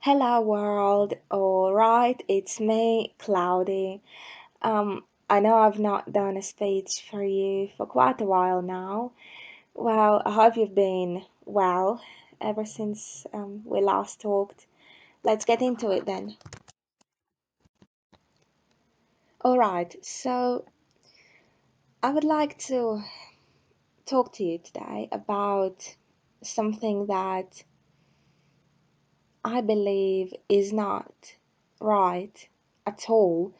Hello world. All right, it's me, Cloudy. I know I've not done a speech for you for quite a while now. Well, I hope you've been well ever since we last talked. Let's get into it then. All right, so I would like to talk to you today about something that I believe is not right at all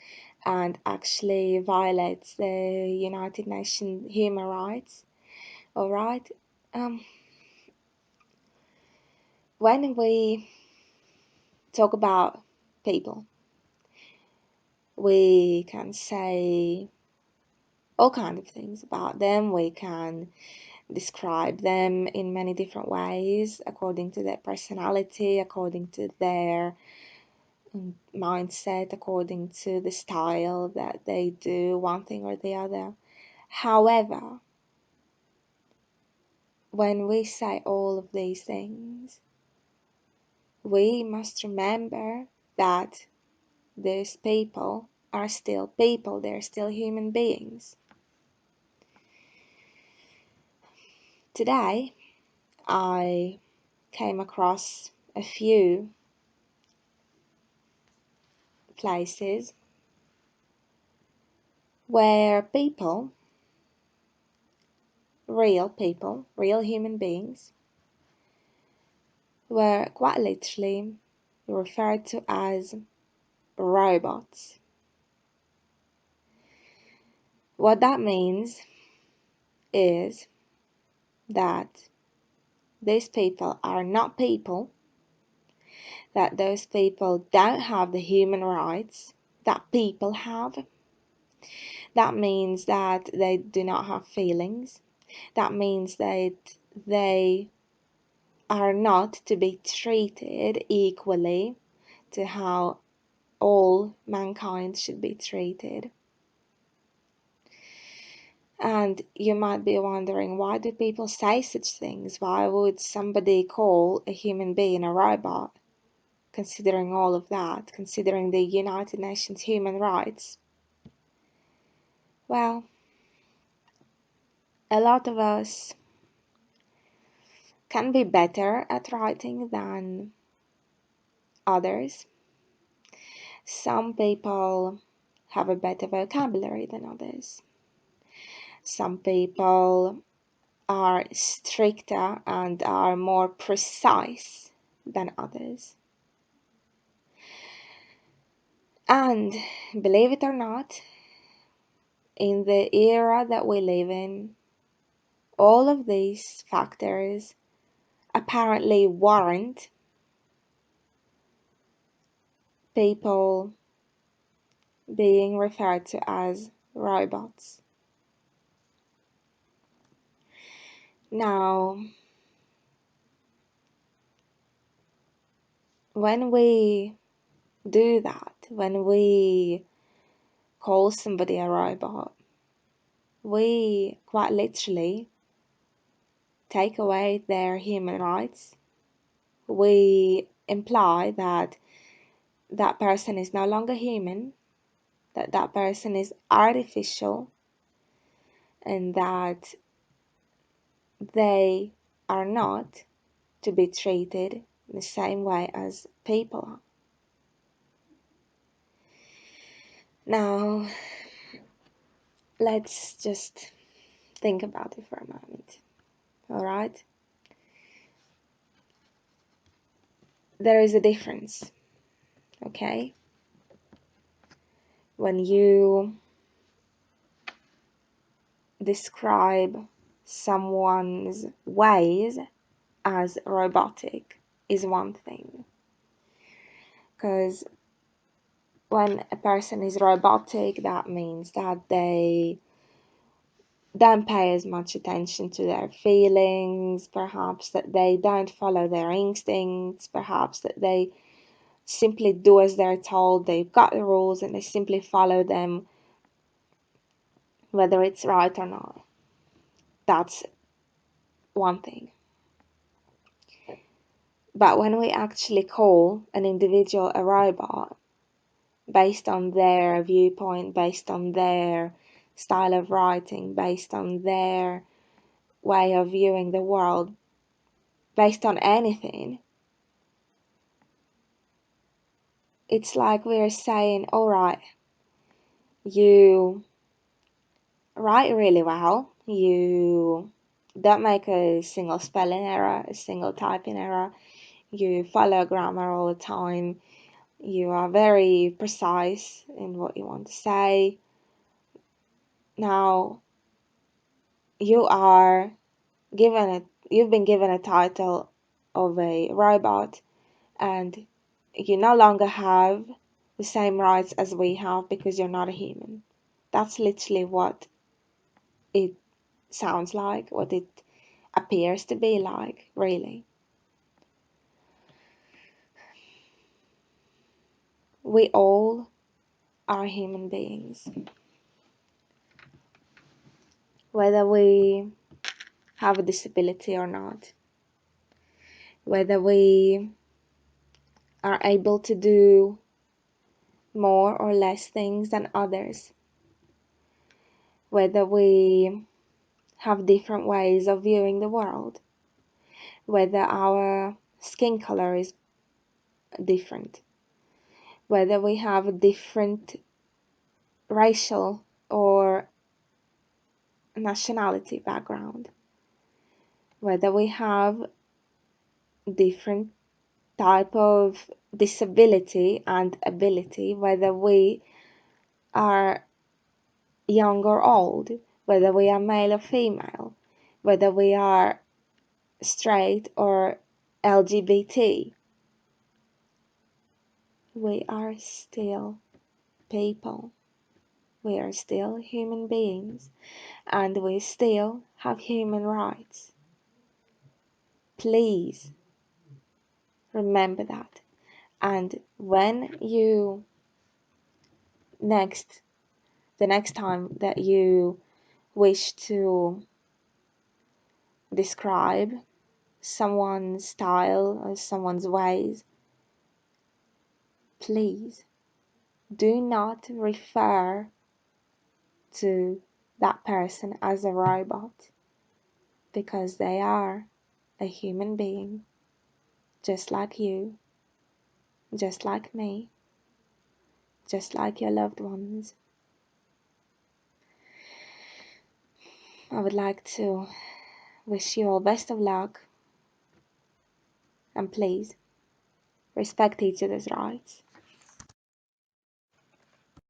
and actually violates the United Nations human rights. All right. Um, when we talk about people, we can say all kinds of things about them. We can describe them in many different ways according to their personality, according to their mindset, according to the style that they do one thing or the other. However, when we say all of these things, we must remember that these people are still people, they're still human beings. Today, I came across a few places where people, real human beings, were quite literally referred to as robots. What that means is that these people are not people, that those people don't have the human rights that people have. That means that they do not have feelings. That means that they are not to be treated equally to how all mankind should be treated. And you might be wondering, why do people say such things? Why would somebody call a human being a robot? Considering all of that, considering the United Nations human rights. Well, a lot of us can be better at writing than others. Some people have a better vocabulary than others. Some people are stricter and are more precise than others. And believe it or not, in the era that we live in, all of these factors apparently warrant people being referred to as robots. Now, when we do that, when we call somebody a robot, we quite literally take away their human rights. We imply that that person is no longer human, that that person is artificial, and that they are not to be treated in the same way as people are. Now, let's just think about it for a moment. All right? There is a difference, okay? When you describe someone's ways as robotic is one thing. Because when a person is robotic, that means that they don't pay as much attention to their feelings, perhaps that they don't follow their instincts, perhaps that they simply do as they're told. They've got the rules and they simply follow them, whether it's right or not. That's one thing. But when we actually call an individual a robot based on their viewpoint, based on their style of writing, based on their way of viewing the world, based on anything, it's like we're saying, all right, you write really well, you don't make a single spelling error, a single typing error, you follow grammar all the time, you are very precise in what you want to say. Now you've been given a title of a robot, and you no longer have the same rights as we have because you're not a human. That's literally what it sounds like, what it appears to be like, really. We all are human beings, whether we have a disability or not, whether we are able to do more or less things than others, whether we have different ways of viewing the world, whether our skin color is different, whether we have a different racial or nationality background, whether we have different type of disability and ability, whether we are young or old, whether we are male or female, whether we are straight or LGBT, we are still people. We are still human beings and we still have human rights. Please remember that. And when you next, the next time that you wish to describe someone's style or someone's ways, please do not refer to that person as a robot, because they are a human being, just like you, just like me, just like your loved ones. I would like to wish you all best of luck, and please respect each other's rights.